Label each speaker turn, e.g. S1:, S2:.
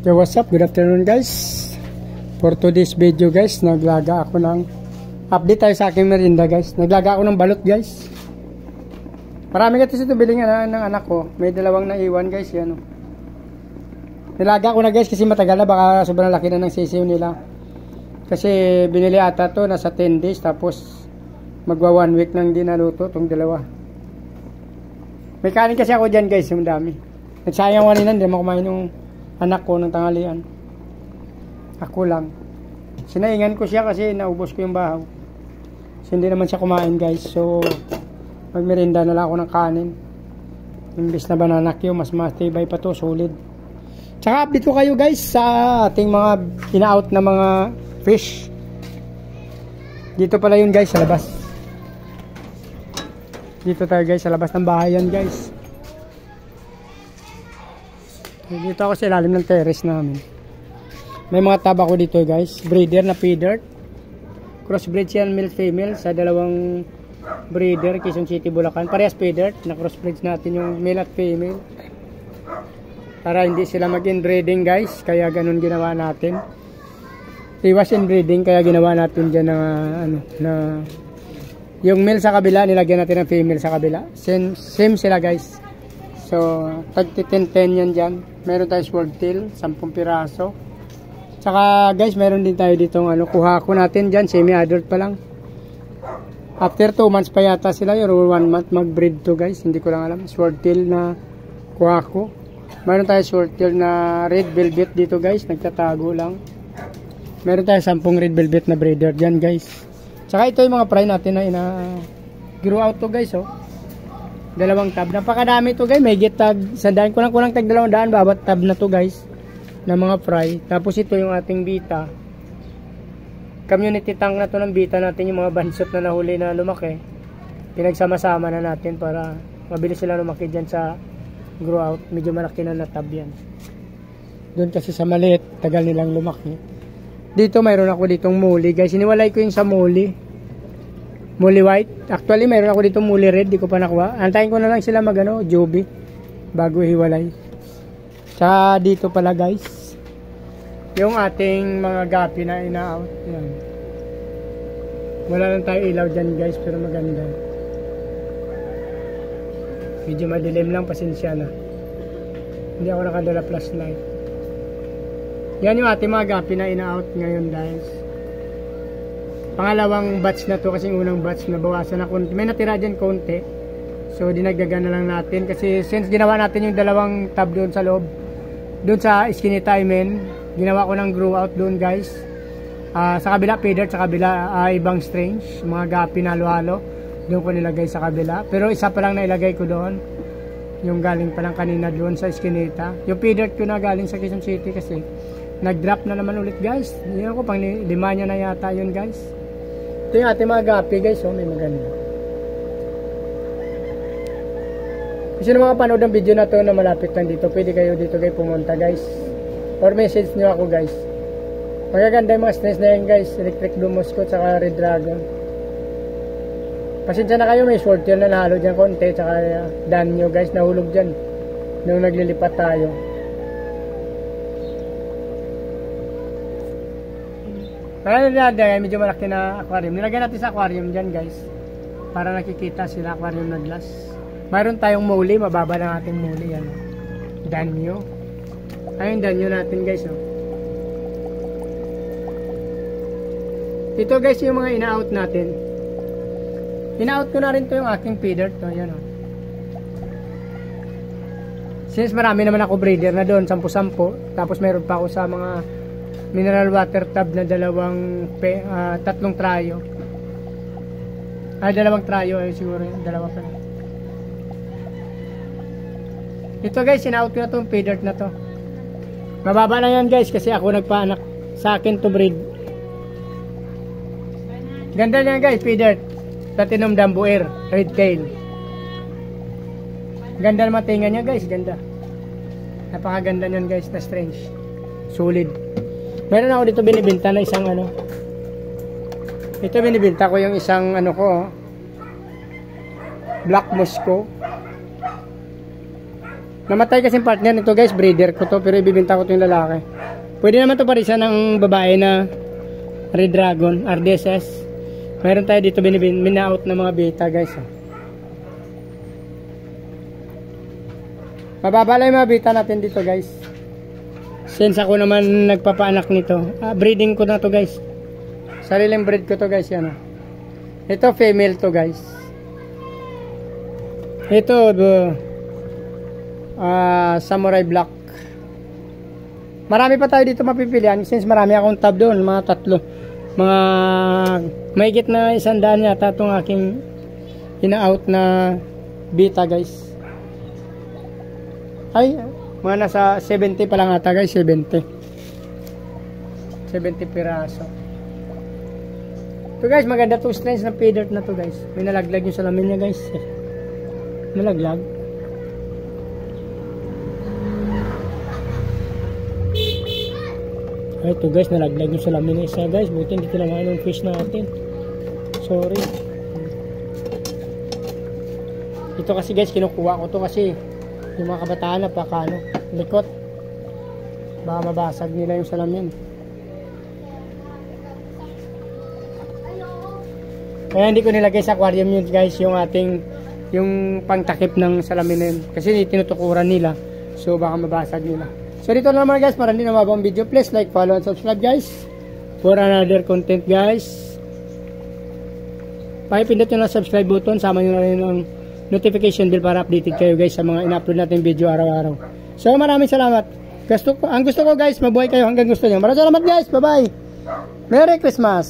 S1: So what's up, good afternoon guys. For today's video guys, naglaga ako ng update tayo sa aking merienda guys. Naglaga ako ng balot guys. Marami kasi ito biling ng anak ko. May dalawang naiwan guys yan. Nilaga ko na guys kasi matagal na, baka sobrang laki na ng sisiw nila. Kasi binili ata to nasa 10 days tapos magwa 1 week nang di naluto itong dalawa. May kanin kasi ako dyan guys, yung dami. Nagsayang kanina, hindi naman kumain yung anak ko ng tanghalian. Ako lang. Sinaingan ko siya kasi naubos ko yung bahaw. So, hindi naman siya kumain guys. So magmerienda na lang ako ng kanin. Imbis na banana Q, mas matibay pa to, solid. Tsaka update ko kayo guys sa ating mga ina-out na mga fish. Dito pala yun guys, sa labas. Dito tayo guys, sa labas ng bahay yan guys. Dito ako sa ilalim ng terrace namin. May mga tab ako dito guys. Breeder na feeder. Crossbreed yan male female sa dalawang breeder, Quezon City, Bulacan. Parehas feeder. Na crossbreed natin yung male at female. Para hindi sila mag-inbreeding guys. Kaya ganun ginawa natin. Iwas inbreeding, kaya ginawa natin dyan na yung male sa kabila, nilagyan natin ng female sa kabila. Same sila guys. So, tag 10-10 yan dyan. Meron tayo swordtail, 10 piraso. Tsaka guys, meron din tayo ditong kuha ko natin dyan, semi-adult pa lang. After 2 months pa yata sila, or 1 month mag-breed to guys. Hindi ko lang alam. Swordtail na kuha ko. Meron tayo swordtail na red velvet dito guys, nagtatago lang. Meron tayo 10 red velvet na breeder dyan guys. Tsaka ito yung mga fry natin na grow out to guys oh. Dalawang tab. Napakadami to guys. May get tag. Sandaan ko lang tag 200 bawat tab na to guys. Na mga fry. Tapos ito yung ating bita. Community tank na to ng bita natin. Yung mga bansot na nahuli na lumaki. Pinagsama-sama na natin para mabilis sila lumaki dyan sa grow out. Medyo malaki na tab yan. Doon kasi sa maliit, tagal nilang lumaki. Dito mayroon ako ditong muli guys. Iniwalay ko yung sa muli. Muli white. Actually, mayroon ako dito muli red. Di ko pa nakuha. Antayin ko na lang sila Joby. Bago hiwalay. Tsaka dito pala guys. Yung ating mga gapi na ina-out. Yan. Wala lang tayo ilaw dyan guys. Pero maganda. Medyo madilim lang. Pasensya na. Hindi ako nakadala flashlight. Yan yung ating mga gapi na ina-out ngayon guys. Pangalawang batch na to kasi unang batch na bawasan na konti. May natira dyan konti. So dinagdagan na lang natin kasi since ginawa natin yung dalawang tab doon sa loob. Doon sa iskinita ginawa ko ng grow out doon guys. Sa kabila feeder, sa kabila ibang strange. Mga gapi na halo-halo. Doon ko nilagay sa kabila. Pero isa pa lang na ilagay ko doon. Yung galing pa lang kanina doon sa iskinita. Yung feeder ko na galing sa Quezon City kasi nag-drop na naman ulit guys. Yun ko pang 5 niya na yata yun guys. Ito yung ating mga gapi guys, may maganda. Kasi na mga panood ng video na to na malapit lang dito, pwede kayo dito kayo pumunta guys. Or message nyo ako guys. Magaganda yung mga stress na yan guys. Electric Blue Moscow tsaka Red Dragon. Pasensya na kayo, may swordtail na nahalo dyan konti. Tsaka danyo guys, nahulog dyan. Nung naglilipat tayo. Medyo malaki na aquarium. Nilagyan natin sa aquarium dyan guys. Para nakikita sila aquarium na glass. Mayroon tayong muli. Mababa lang ating muli. Yan. Danyo. Ayun danyo natin guys. Oh. Ito guys yung mga ina-out natin. Ina-out ko na rin to yung aking feeder. To, yan, oh. Since marami naman ako breeder na doon. 10-10. Tapos meron pa ako sa mga mineral water tub na 3 trayo. 2 trayo siguro yun, 2 pa na. Ito guys, in-out ko na itong feeder na to. Mababa lang yan guys kasi ako nagpaanak sa akin to breed. Ganda niyan guys, feeder. Platinum Dambuer, red tail. Ganda naman tinga niya guys, ganda. Napakaganda niyan guys, na strange. Solid. Meron ako dito binibenta na isang Ito binibenta ko yung isang Black Moscow. Namatay kasi partner nito guys, breeder ko to, pero ibibenta ko to yung lalaki. Pwede naman to parisan ng babae na Red Dragon, RDSS. Mayroon tayo dito mina-out ng mga beta guys. Mababa lang yung mga beta natin dito guys. Since ako naman nagpapaanak nito, breeding ko na to guys. Sariling breed ko to guys, yan. Ito female to guys. Ito Samurai Black. Marami pa tayo dito mapipilian since marami akong tab doon, mga 3. Mga mahigit na 100 yata itong aking ina-out na beta guys. Ay, mga nasa 70 pa lang ata guys, 70 piraso. Ito guys, maganda 2 strands ng pay dirt na to guys. May nalaglag yung salamin niya guys. Nalaglag. Ay, ito guys, nalaglag yung salamin na isa guys. Buti hindi tinamaan yung fish natin. Sorry. Ito kasi guys, kinukuha ko to kasi yung mga kabataan napakano, likot. Baka mabasag nila yung salamin. Kaya hindi ko nilagay sa aquarium yun guys, yung ating yung pangtakip ng salamin na yun. Kasi tinutukuran nila. So baka mabasag nila. So dito na naman guys, para hindi na mabang video. Please like, follow, and subscribe guys. For another content guys. Pakipindot nyo na subscribe button. Sama nyo na rin ang notification bell para updated kayo guys sa mga ina-upload natin video araw-araw. So maraming salamat. Ang gusto ko guys, mabuhay kayo hanggang gusto nyo. Maraming salamat guys. Bye bye. Merry Christmas.